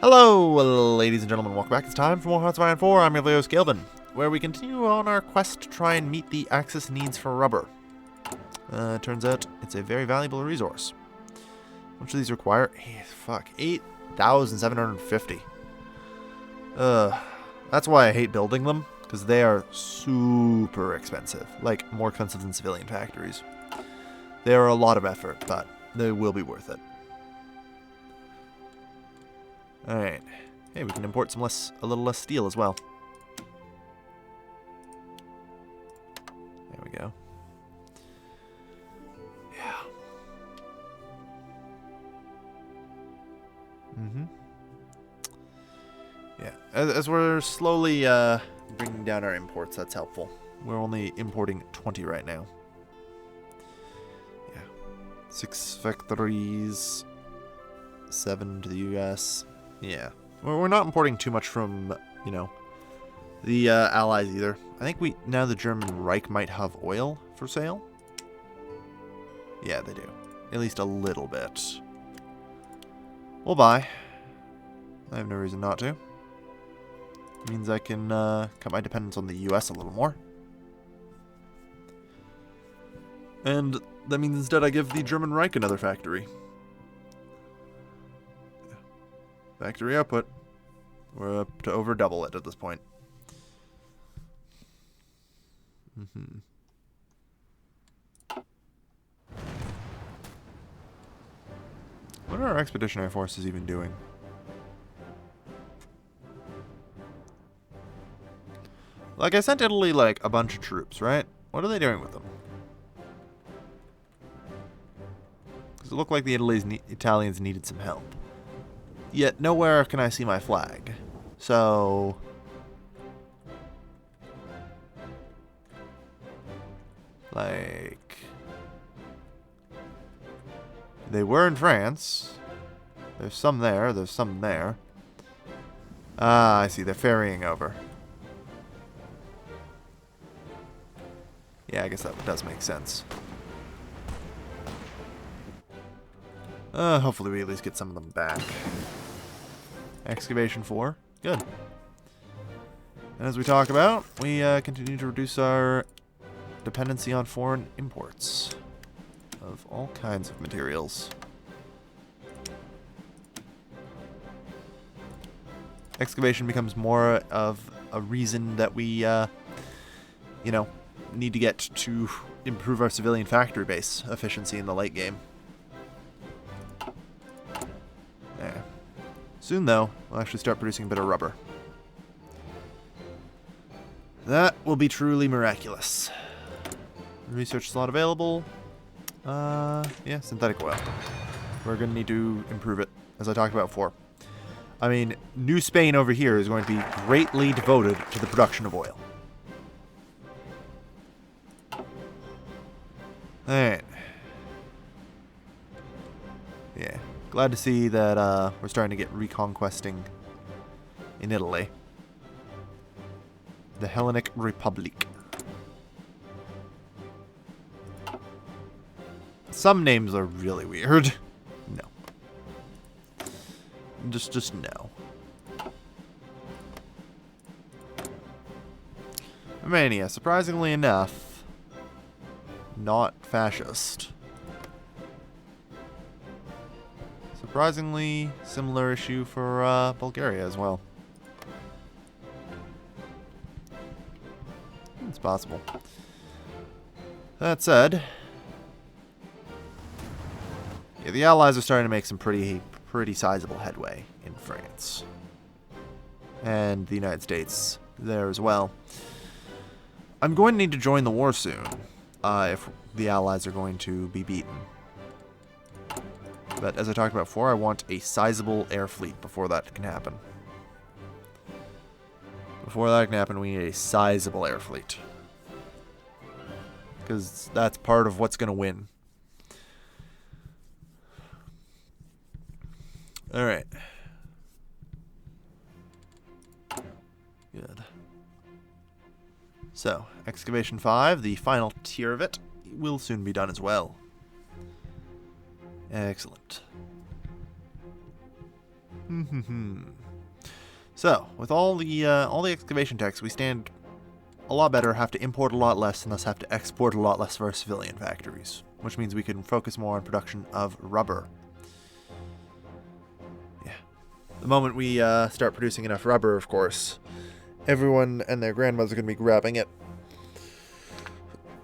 Hello, ladies and gentlemen, welcome back. It's time for more Hearts of Iron 4. I'm your Leo Scalebin, where we continue on our quest to try and meet the Axis needs for rubber. Turns out it's a very valuable resource. How much do these require? Fuck, 8,750. That's why I hate building them, because they are super expensive. Like, more expensive than civilian factories. They are a lot of effort, but they will be worth it. Alright. Hey, we can import some a little less steel as well. There we go. Yeah. Yeah. As we're slowly bringing down our imports, that's helpful. We're only importing 20 right now. Yeah. 6 factories. 7 to the US. Yeah. We're not importing too much from, the Allies either. I think now the German Reich might have oil for sale. Yeah, they do. At least a little bit. We'll buy. I have no reason not to. It means I can cut my dependence on the US a little more. And that means instead I give the German Reich another factory. Factory output. We're up to over double it at this point. What are our expeditionary forces even doing? Like, I sent Italy, a bunch of troops, right? What are they doing with them? Because it looked like the Italians needed some help. Yet nowhere can I see my flag. So... they were in France. There's some there. There's some there. Ah, I see. They're ferrying over. Yeah, I guess that does make sense. Hopefully we at least get some of them back. Excavation 4. Good. And as we talk about, we continue to reduce our dependency on foreign imports of all kinds of materials. Excavation becomes more of a reason that we, need to get to improve our civilian factory base efficiency in the late game. There. Soon, though, we'll actually start producing a bit of rubber. That will be truly miraculous. Research slot available. Yeah, synthetic oil. We're going to need to improve it, as I talked about before. I mean, New Spain over here is going to be greatly devoted to the production of oil. Alright. Yeah. Glad to see that we're starting to get reconquesting in Italy. The Hellenic Republic. Some names are really weird. No. Just no. Romania, surprisingly enough, not fascist. Surprisingly similar issue for Bulgaria as well. It's possible. That said, yeah, the Allies are starting to make some pretty sizable headway in France. And the United States there as well. I'm going to need to join the war soon, if the Allies are going to be beaten. But as I talked about before, I want a sizable air fleet before that can happen. Before that can happen, we need a sizable air fleet. Because that's part of what's going to win. Alright. Good. So, Excavation 5, the final tier of it, will soon be done as well. Excellent. So, with all the excavation techs, we stand a lot better, have to import a lot less, and thus have to export a lot less for our civilian factories, which means we can focus more on production of rubber. Yeah. The moment we start producing enough rubber, of course, everyone and their grandmothers are going to be grabbing it.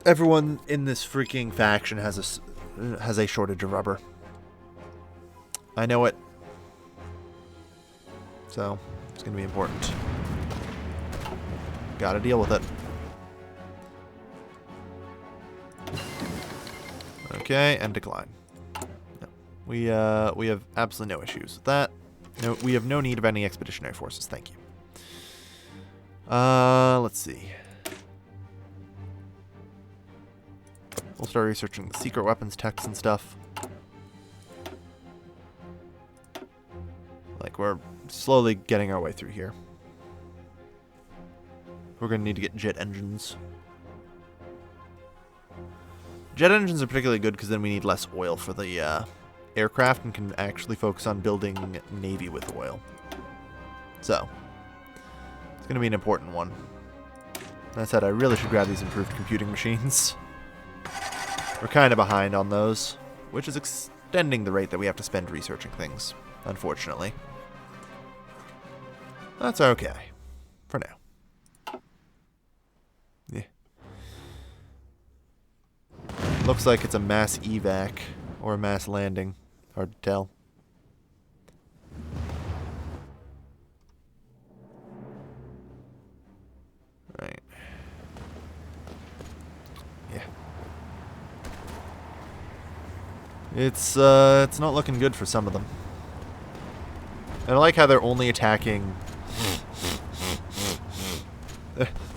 Everyone in this freaking faction has a shortage of rubber. I know it. So, it's going to be important. Gotta deal with it. Okay, and decline. No. We have absolutely no issues with that. No, we have no need of any expeditionary forces. Thank you. Let's see. We'll start researching the secret weapons techs and stuff. Like, we're slowly getting our way through here. We're going to need to get jet engines. Jet engines are particularly good because then we need less oil for the aircraft and can actually focus on building Navy with oil. So, it's going to be an important one. That said, I really should grab these improved computing machines. We're kind of behind on those, which is extending the rate that we have to spend researching things, unfortunately. That's okay. For now. Yeah. Looks like it's a mass evac or a mass landing. Hard to tell. Right. Yeah. It's not looking good for some of them. And I like how they're only attacking.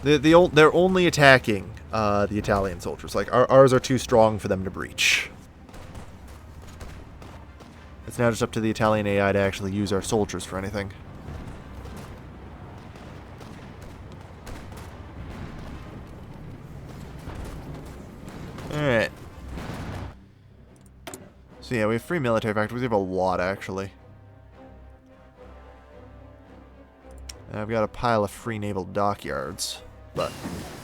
They're only attacking the Italian soldiers. Like ours are too strong for them to breach. It's now just up to the Italian AI to actually use our soldiers for anything. Alright. So yeah, we have 3 military factories. We have a lot, actually. And I've got a pile of free naval dockyards. But,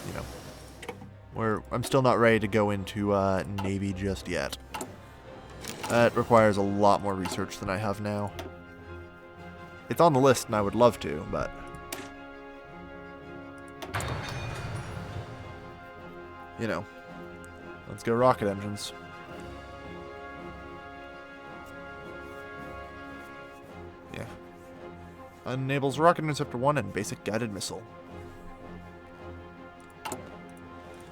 you know, I'm still not ready to go into Navy just yet. That requires a lot more research than I have now. It's on the list and I would love to, but... You know. Let's go rocket engines. Yeah. Enables rocket interceptor 1 and basic guided missile.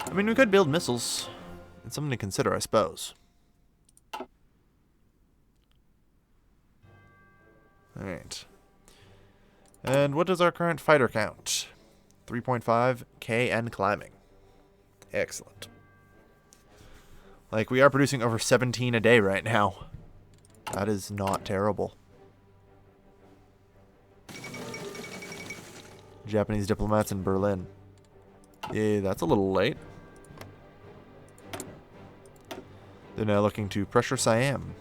I mean, we could build missiles. It's something to consider, I suppose. Alright. And what is our current fighter count? 3.5 K and climbing. Excellent. Like, we are producing over 17 a day right now. That is not terrible. Japanese diplomats in Berlin. Yeah, that's a little late. They're now looking to pressure Siam.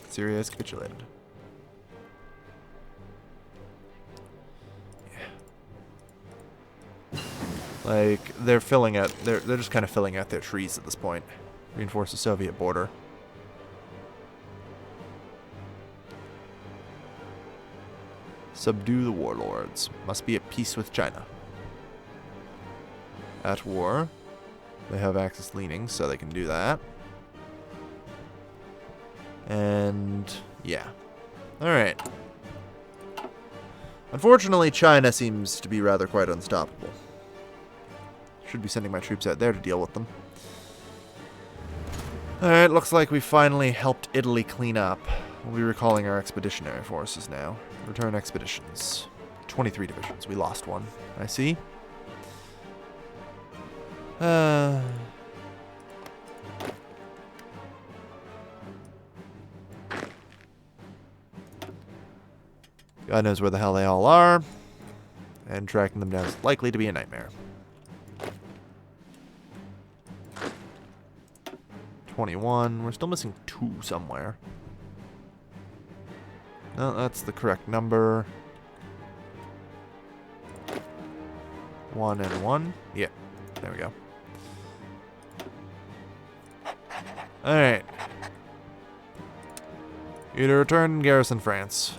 Syria has capitulated. Yeah. Like, they're just kind of filling out their trees at this point. Reinforce the Soviet border. Subdue the warlords. Must be at peace with China. At war. They have Axis leanings, so they can do that. And yeah. Alright. Unfortunately, China seems to be rather quite unstoppable. Should be sending my troops out there to deal with them. Alright, looks like we finally helped Italy clean up. We'll be recalling our expeditionary forces now. Return expeditions. 23 divisions. We lost one. I see. God knows where the hell they all are. And tracking them down is likely to be a nightmare. 21. We're still missing 2 somewhere. No, that's the correct number. 1 and 1. Yeah, there we go. Alright. You to return and garrison France.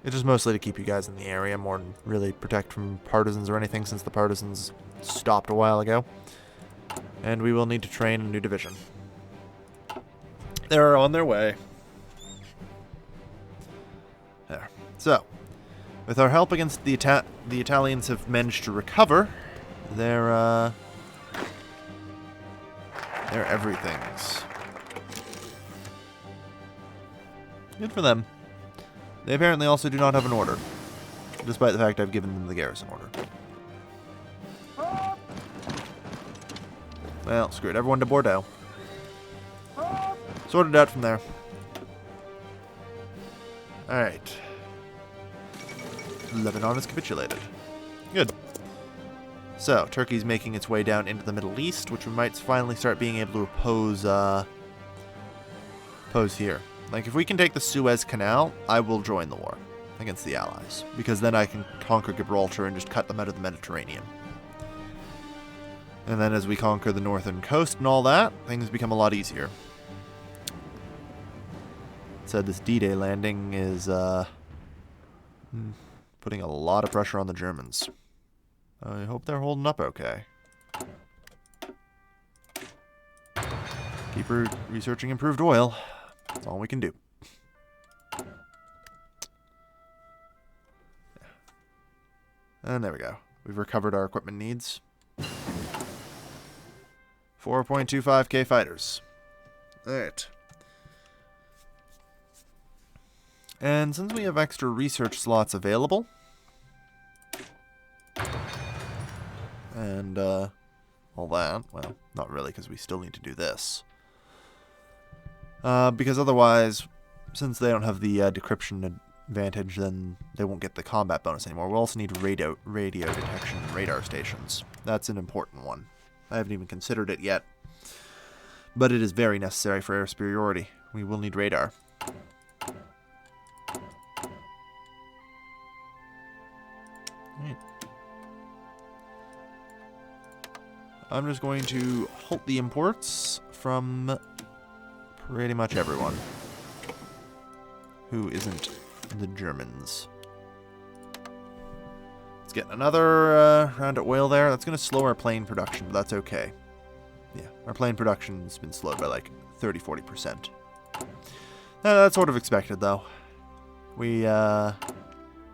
It's just mostly to keep you guys in the area, more than really protect from partisans or anything, since the partisans stopped a while ago. And we will need to train a new division. They're on their way. There. So, with our help against the Italians have managed to recover their everythings. Good for them. They apparently also do not have an order, despite the fact I've given them the garrison order. Well, screw it. Everyone to Bordeaux. Sorted out from there. Alright. Lebanon has capitulated. Good. So, Turkey's making its way down into the Middle East, which we might finally start being able to oppose here. Like, if we can take the Suez Canal, I will join the war against the Allies, because then I can conquer Gibraltar and just cut them out of the Mediterranean. And then as we conquer the northern coast and all that, things become a lot easier. Said this D-Day landing is putting a lot of pressure on the Germans. I hope they're holding up okay. Keep researching improved oil. That's all we can do. And there we go. We've recovered our equipment needs. 4.25k fighters. Alright. And since we have extra research slots available, and all that, well, not really, because we still need to do this. Because otherwise, since they don't have the decryption advantage, then they won't get the combat bonus anymore. We'll also need radio detection and radar stations. That's an important one. I haven't even considered it yet, but it is very necessary for air superiority. We will need radar. Right. I'm just going to halt the imports from pretty much everyone who isn't the Germans. Let's get another round of oil there. That's going to slow our plane production, but that's okay. Yeah, our plane production's been slowed by like 30-40%. That's sort of expected, though. We're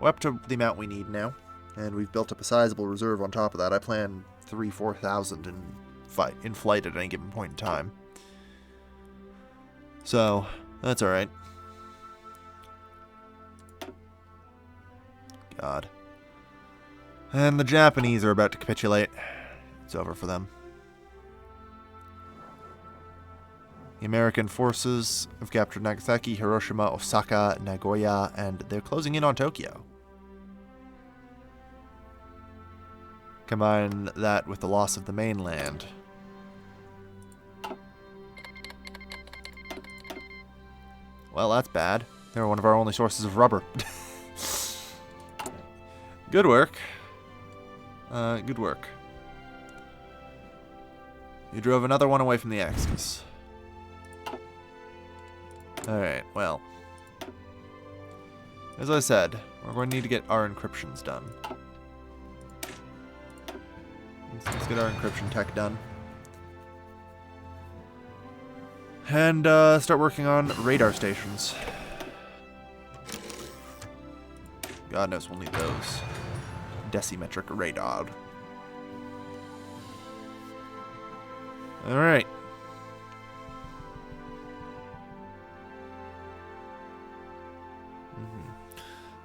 up to the amount we need now, and we've built up a sizable reserve on top of that. I plan 3,000-4,000 in flight at any given point in time. So, that's alright. God. And the Japanese are about to capitulate. It's over for them. The American forces have captured Nagasaki, Hiroshima, Osaka, Nagoya, and they're closing in on Tokyo. Combine that with the loss of the mainland. Well, that's bad. They're one of our only sources of rubber. Good work. Good work. You drove another one away from the Axis. Alright, well. As I said, we're going to need to get our encryptions done. Let's get our encryption tech done. And start working on radar stations. God knows we'll need those. Decimetric radar. Alright.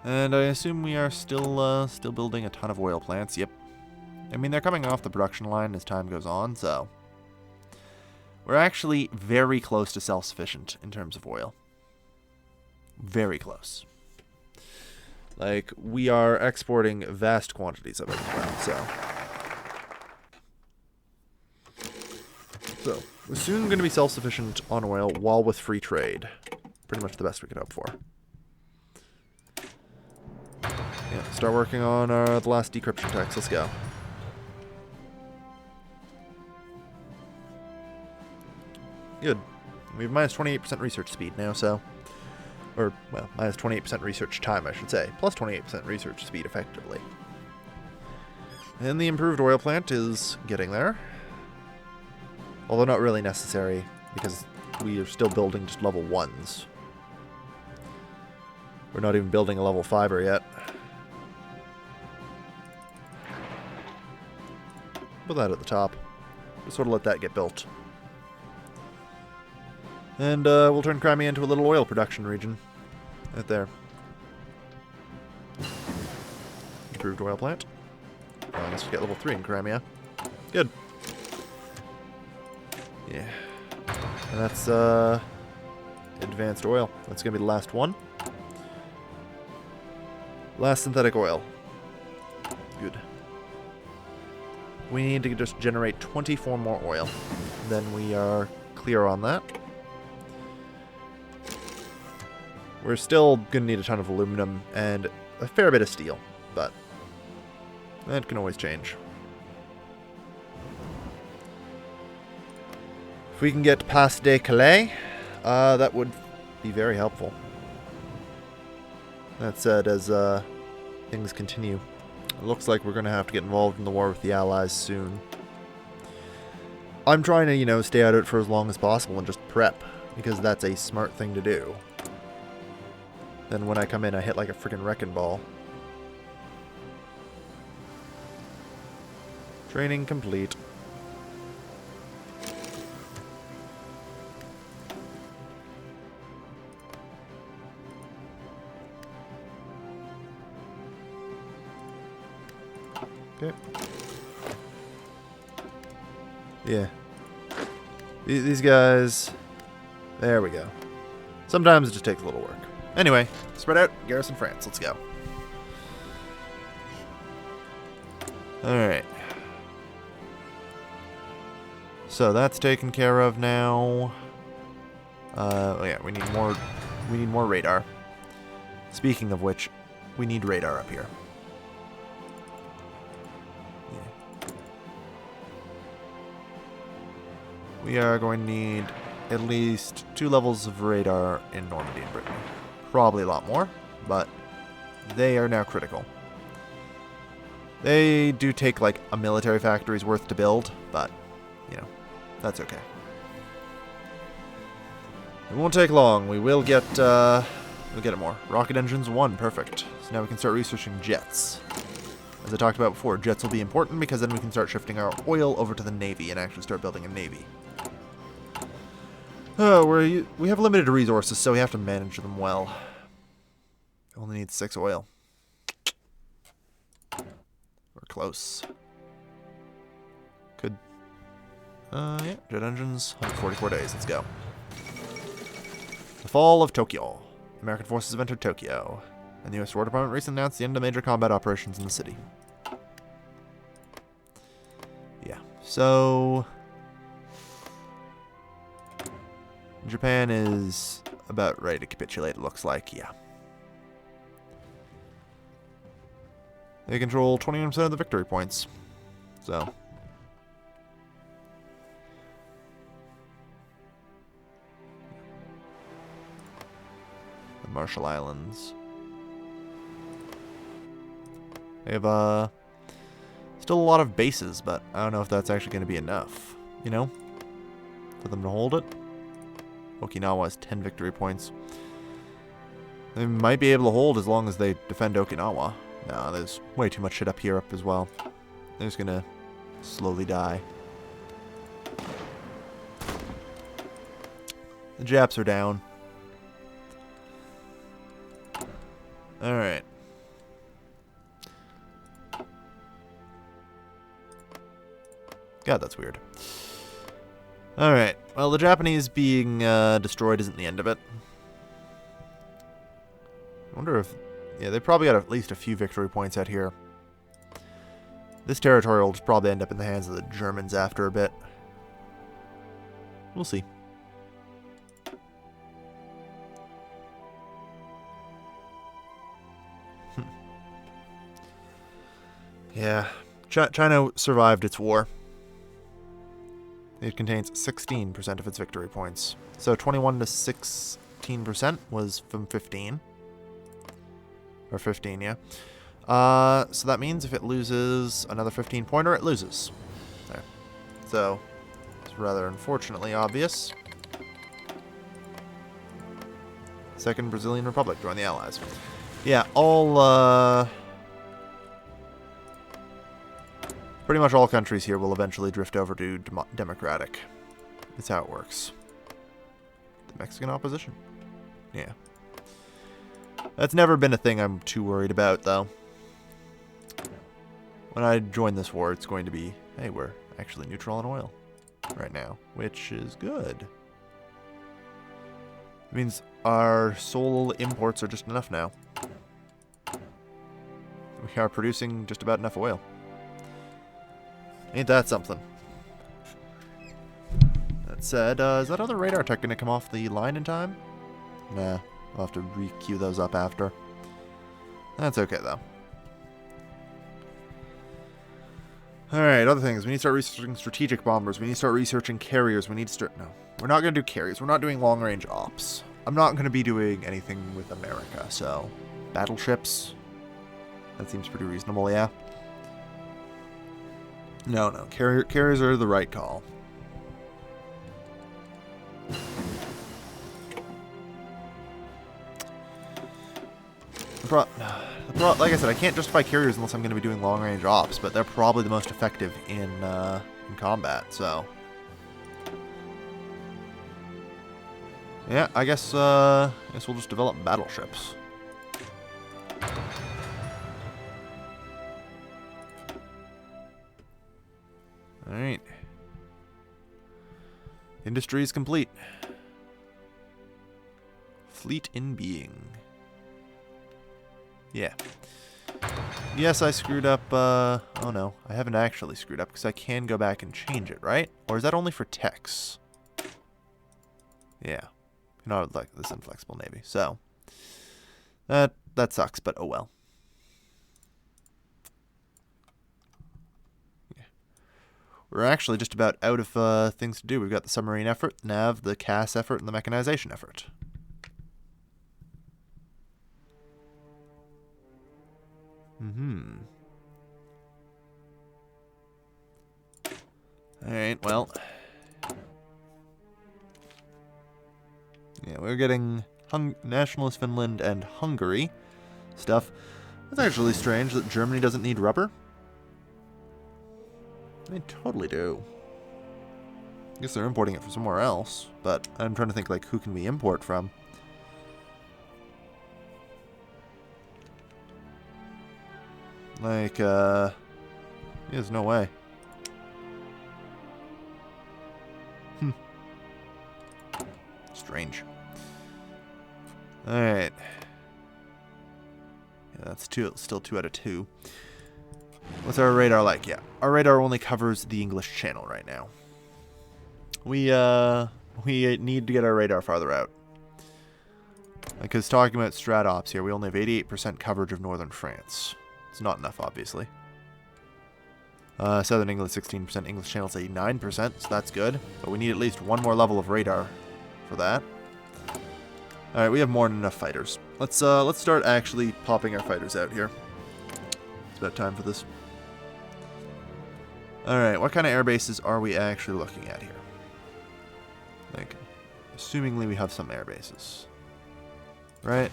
And I assume we are still building a ton of oil plants. Yep. I mean, they're coming off the production line as time goes on, so we're actually very close to self-sufficient in terms of oil. Very close. Like, we are exporting vast quantities of it as well, so we're soon going to be self-sufficient on oil while with free trade. pretty much the best we could hope for. Yeah, start working on the last decryption text. Let's go. Good. We have minus 28% research speed now, so... Or, well, minus 28% research time, I should say. Plus 28% research speed, effectively. And the improved oil plant is getting there. Although not really necessary, because we are still building just level 1s. We're not even building a level 5er yet. Put that at the top. Just sort of let that get built. And we'll turn Crimea into a little oil production region. Right there. Improved oil plant. Well, I guess we get level 3 in Crimea. Good. Yeah. And that's advanced oil. That's going to be the last one. Last synthetic oil. Good. We need to just generate 24 more oil. Then we are clear on that. We're still going to need a ton of aluminum and a fair bit of steel, but that can always change. If we can get past de Calais, that would be very helpful. That said, as things continue, it looks like we're going to have to get involved in the war with the Allies soon. I'm trying to, you know, stay out of it for as long as possible and just prep, because that's a smart thing to do. Then when I come in, I hit like a freaking wrecking ball. Training complete. Okay. Yeah. These guys... There we go. Sometimes it just takes a little work. Anyway, spread out, garrison France. Let's go. Alright. So that's taken care of now. Oh yeah, we need more radar. Speaking of which, we need radar up here. Yeah. We are going to need at least 2 levels of radar in Normandy and Britain. Probably a lot more, but they are now critical. They do take like a military factory's worth to build, but, you know, that's okay. It won't take long. We will get, we'll get it more. Rocket engines 1, perfect. So now we can start researching jets. As I talked about before, jets will be important because then we can start shifting our oil over to the Navy and actually start building a Navy. Oh, we have limited resources, so we have to manage them well. Only need 6 oil. We're close. Could... yeah, jet engines, 144 days, let's go. The fall of Tokyo. American forces have entered Tokyo, and the U.S. War Department recently announced the end of major combat operations in the city. Yeah, so... Japan is about ready to capitulate, it looks like, yeah. They control 21% of the victory points, so. The Marshall Islands. They have, still a lot of bases, but I don't know if that's actually going to be enough, you know, for them to hold it. Okinawa has 10 victory points. They might be able to hold as long as they defend Okinawa. No, there's way too much shit up here as well. They're just gonna slowly die. The Japs are down. Alright. God, that's weird. Alright, well, the Japanese being destroyed isn't the end of it. I wonder if... Yeah, they probably got at least a few victory points out here. This territory will just probably end up in the hands of the Germans after a bit. We'll see. Yeah. China survived its war. It contains 16% of its victory points. So 21 to 16% was from 15. Or 15, yeah. So that means if it loses another 15-pointer, it loses. There. So, it's rather unfortunately obvious. Second Brazilian Republic join the Allies. Yeah, pretty much all countries here will eventually drift over to democratic. That's how it works. The Mexican opposition. Yeah. That's never been a thing I'm too worried about, though. When I join this war, it's going to be, hey, we're actually neutral on oil right now, which is good. It means our sole imports are just enough now. We are producing just about enough oil. Ain't that something? That said, is that other radar tech going to come off the line in time? Nah, I'll have to re-queue those up after. That's okay, though. Alright, other things. We need to start researching strategic bombers. We need to start researching carriers. We need to start... No, we're not going to do carriers. We're not doing long-range ops. I'm not going to be doing anything with America, so... Battleships? That seems pretty reasonable, yeah. No. Carriers are the right call. Like I said, I can't justify carriers unless I'm going to be doing long-range ops, but they're probably the most effective in combat, so... Yeah, I guess we'll just develop battleships. Alright. Industry is complete. Fleet in being. Yeah. Yes, I screwed up, oh no, I haven't actually screwed up, because I can go back and change it, right? Or is that only for techs? Yeah. Not like this inflexible navy, so. That sucks, but oh well. Yeah. We're actually just about out of things to do. We've got the submarine effort, the nav, the CAS effort, and the mechanization effort. Alright, well. Yeah, we're getting Nationalist Finland and Hungary stuff. That's actually strange that Germany doesn't need rubber. They totally do. I guess they're importing it from somewhere else, but I'm trying to think, like, who can we import from? Like, there's no way. Strange. Alright. Yeah, that's still 2 out of 2. What's our radar like? Yeah, our radar only covers the English Channel right now. We need to get our radar farther out. Because talking about strat ops here, we only have 88% coverage of northern France. It's not enough, obviously. Southern England 16%, English Channel's 89%, so that's good. But we need at least one more level of radar for that. Alright, we have more than enough fighters. Let's start actually popping our fighters out here. It's about time for this. Alright, what kind of air bases are we actually looking at here? Like, assumingly we have some air bases. Right?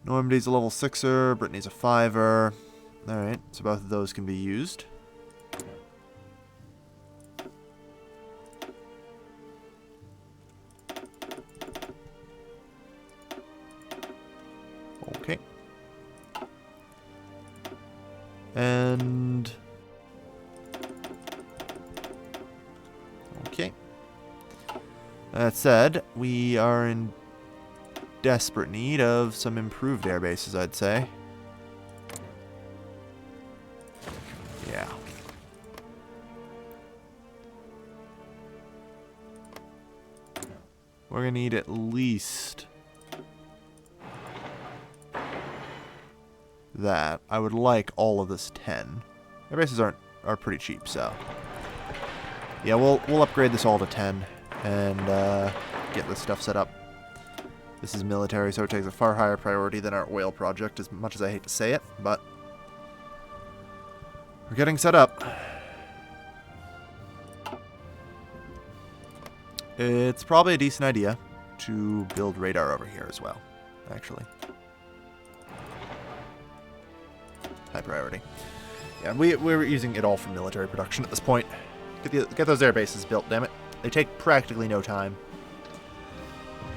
Normandy's a level 6er, Brittany's a 5er. Alright, so both of those can be used. Okay. And... okay. That said, we are in desperate need of some improved air bases, I'd say. Yeah. We're going to need at least that, I would like all of this 10. Air bases are pretty cheap, so yeah, we'll upgrade this all to 10 and get this stuff set up. This is military, so it takes a far higher priority than our oil project, as much as I hate to say it, but we're getting set up. It's probably a decent idea to build radar over here as well, actually. High priority. Yeah, we're using it all for military production at this point. Get those air bases built, damn it. They take practically no time.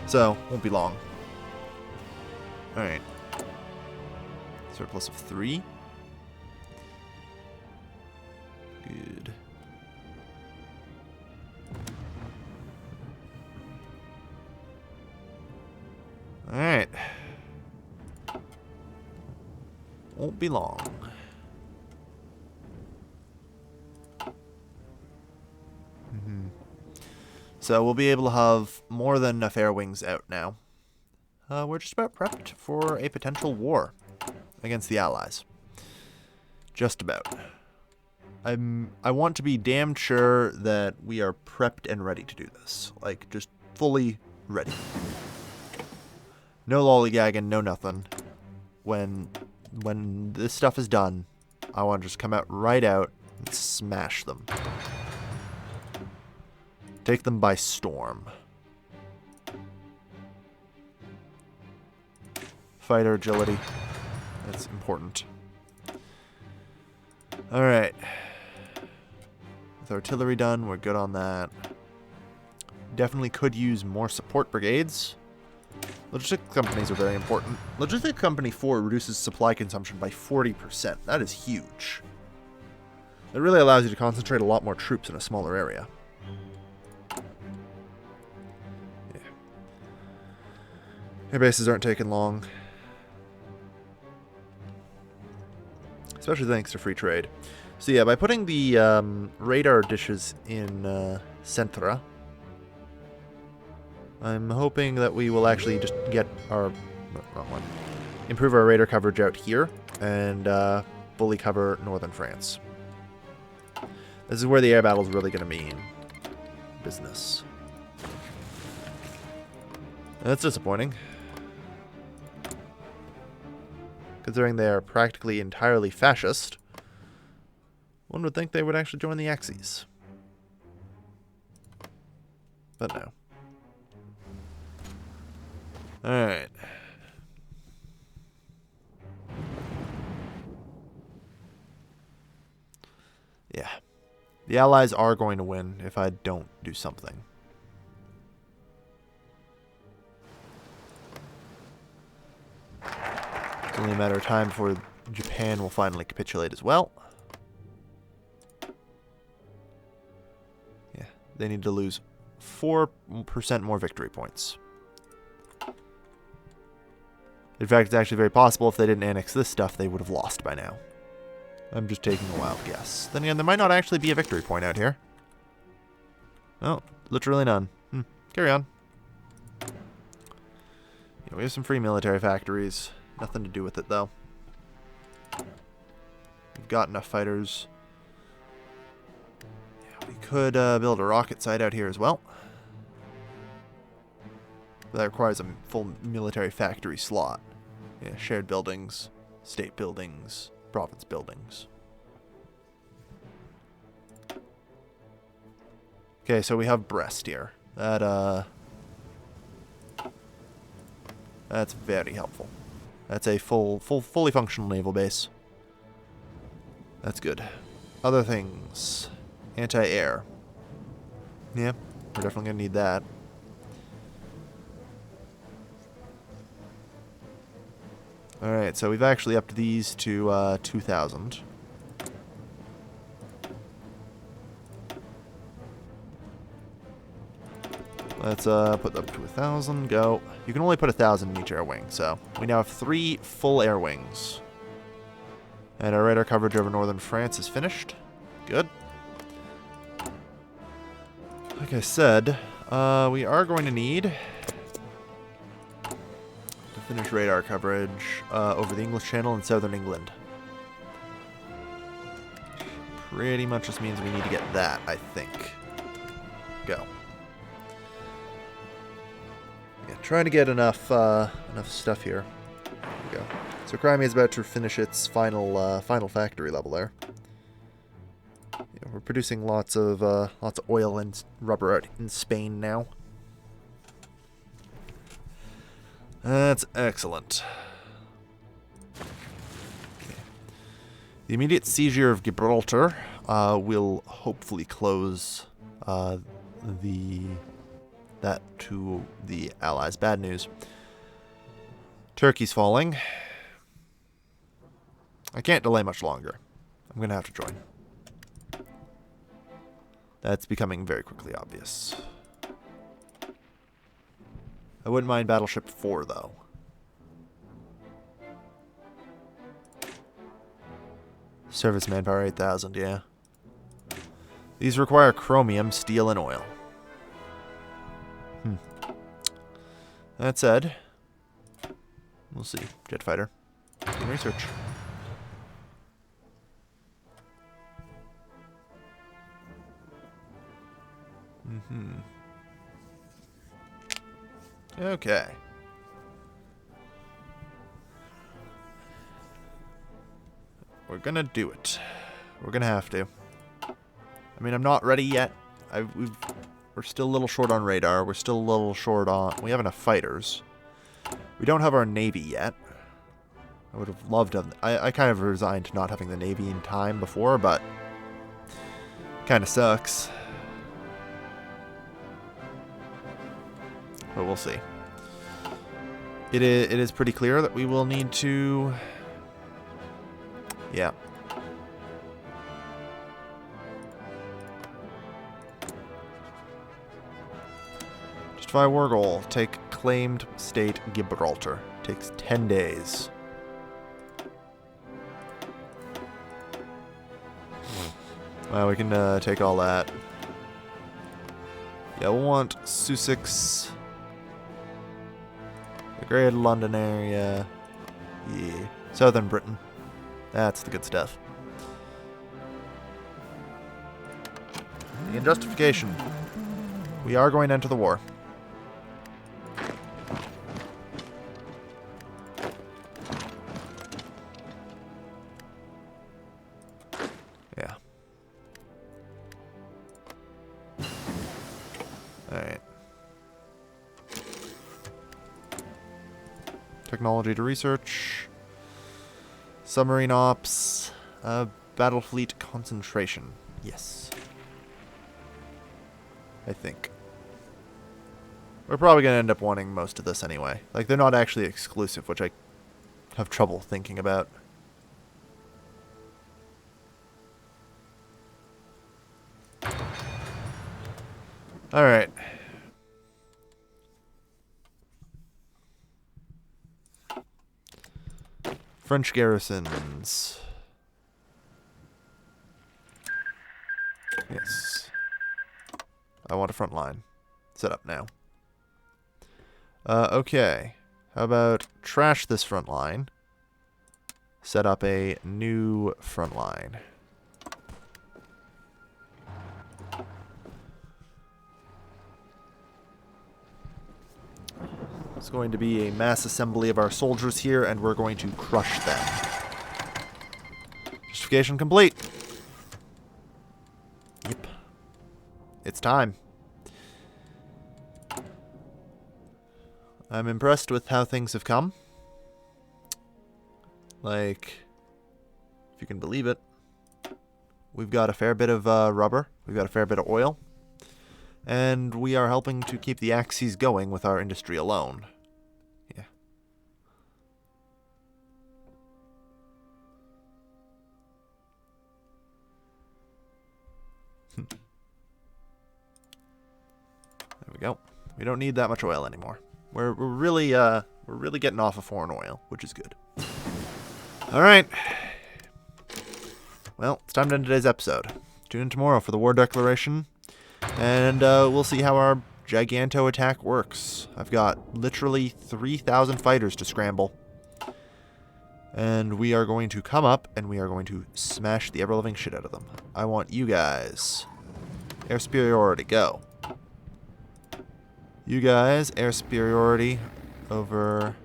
So, won't be long. Alright. Surplus of 3. Good. Alright. Won't be long. So we'll be able to have more than enough air wings out now. We're just about prepped for a potential war against the Allies. Just about. I want to be damn sure that we are prepped and ready to do this. Like, just fully ready. No lollygagging, no nothing. When this stuff is done, I want to just come out right out and smash them. Take them by storm. Fighter agility. That's important. Alright. With artillery done, we're good on that. Definitely could use more support brigades. Logistics companies are very important. Logistics Company 4 reduces supply consumption by 40%. That is huge. It really allows you to concentrate a lot more troops in a smaller area. Air bases aren't taking long. Especially thanks to free trade. So yeah, by putting the radar dishes in Centra, I'm hoping that we will actually just get our... wrong one. Improve our radar coverage out here and fully cover northern France. This is where the air battle is really going to mean business. That's disappointing. Considering they are practically entirely fascist, one would think they would actually join the Axis. But no. Alright. Yeah. The Allies are going to win if I don't do something. It's only a matter of time before Japan will finally capitulate as well. Yeah, they need to lose 4% more victory points. In fact, it's actually very possible if they didn't annex this stuff, they would have lost by now. I'm just taking a wild guess. Then again, there might not actually be a victory point out here. Oh, literally none. Carry on. Yeah, we have some free military factories. Nothing to do with it, though. We've got enough fighters. Yeah, we could build a rocket site out here as well. But that requires a full military factory slot. Yeah, shared buildings, state buildings, province buildings. Okay, so we have Brest here. That's very helpful. That's a fully functional naval base. That's good. Other things. Anti-air. Yeah, we're definitely going to need that. Alright, so we've actually upped these to 2,000. Let's put them to 1,000. Go. You can only put 1,000 in each air wing, so we now have 3 full air wings. And our radar coverage over northern France is finished. Good. Like I said, we are going to need to finish radar coverage over the English Channel in southern England. Pretty much just means we need to get that, I think. Go. Yeah, trying to get enough stuff here. There we go. So Crimea is about to finish its final factory level there. Yeah, we're producing lots of oil and rubber out in Spain now. That's excellent. Okay. The immediate seizure of Gibraltar will hopefully close that to the Allies. Bad news. Turkey's falling. I can't delay much longer. I'm going to have to join. That's becoming very quickly obvious. I wouldn't mind Battleship 4, though. Service manpower 8,000, yeah. These require chromium, steel, and oil. That said, we'll see. Jet fighter. In research. Okay. We're gonna do it. We're gonna have to. I mean, I'm not ready yet. We're still a little short on radar. We're still a little short on... We have enough fighters. We don't have our Navy yet. I would have loved to... I kind of resigned to not having the Navy in time before, but... kind of sucks. But we'll see. It is pretty clear that we will need to... Yeah. Justify war goal. Take claimed state Gibraltar. Takes 10 days. Well, we can take all that. Yeah, we'll want Sussex. The Greater London area. Yeah. Southern Britain. That's the good stuff. In justification, we are going to enter the war. Yeah. Alright. Technology to research. Submarine ops. Battle fleet concentration. Yes. I think. We're probably going to end up wanting most of this anyway. Like, they're not actually exclusive, which I have trouble thinking about. Alright. French garrisons. Yes. I want a front line. Set up now. Okay. How about trash this front line? Set up a new front line. It's going to be a mass assembly of our soldiers here, and we're going to crush them. Justification complete. Yep. It's time. I'm impressed with how things have come. Like, if you can believe it, we've got a fair bit of rubber. We've got a fair bit of oil. And we are helping to keep the axes going with our industry alone. Yeah. There we go. We don't need that much oil anymore. We're really getting off of foreign oil, which is good. All right. Well, it's time to end today's episode. Tune in tomorrow for the war declaration. And we'll see how our Giganto attack works. I've got literally 3,000 fighters to scramble. And we are going to come up and we are going to smash the ever-living shit out of them. I want you guys. Air superiority, go. You guys, air superiority over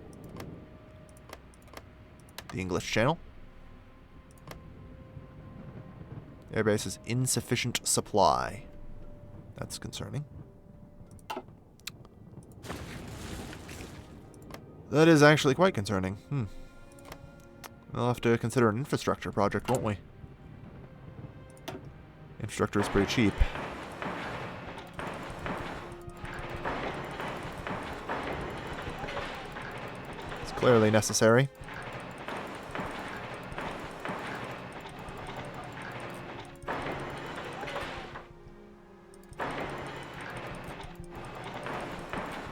the English Channel. Airbase is insufficient supply. That's concerning. That is actually quite concerning. We'll have to consider an infrastructure project, won't we? Infrastructure is pretty cheap. It's clearly necessary.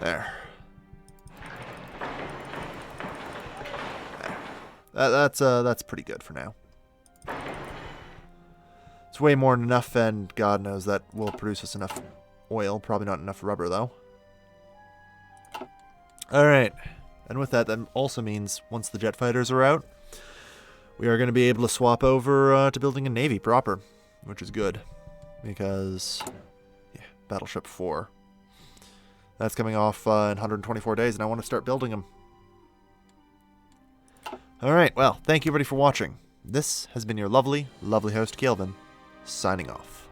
There. That's pretty good for now. It's way more than enough, and God knows that will produce us enough oil. Probably not enough rubber, though. Alright. And with that, that also means once the jet fighters are out, we are going to be able to swap over to building a navy proper, which is good. Because, yeah, Battleship 4. That's coming off in 124 days, and I want to start building them. Alright, well, thank you everybody for watching. This has been your lovely, lovely host, Kelvin, signing off.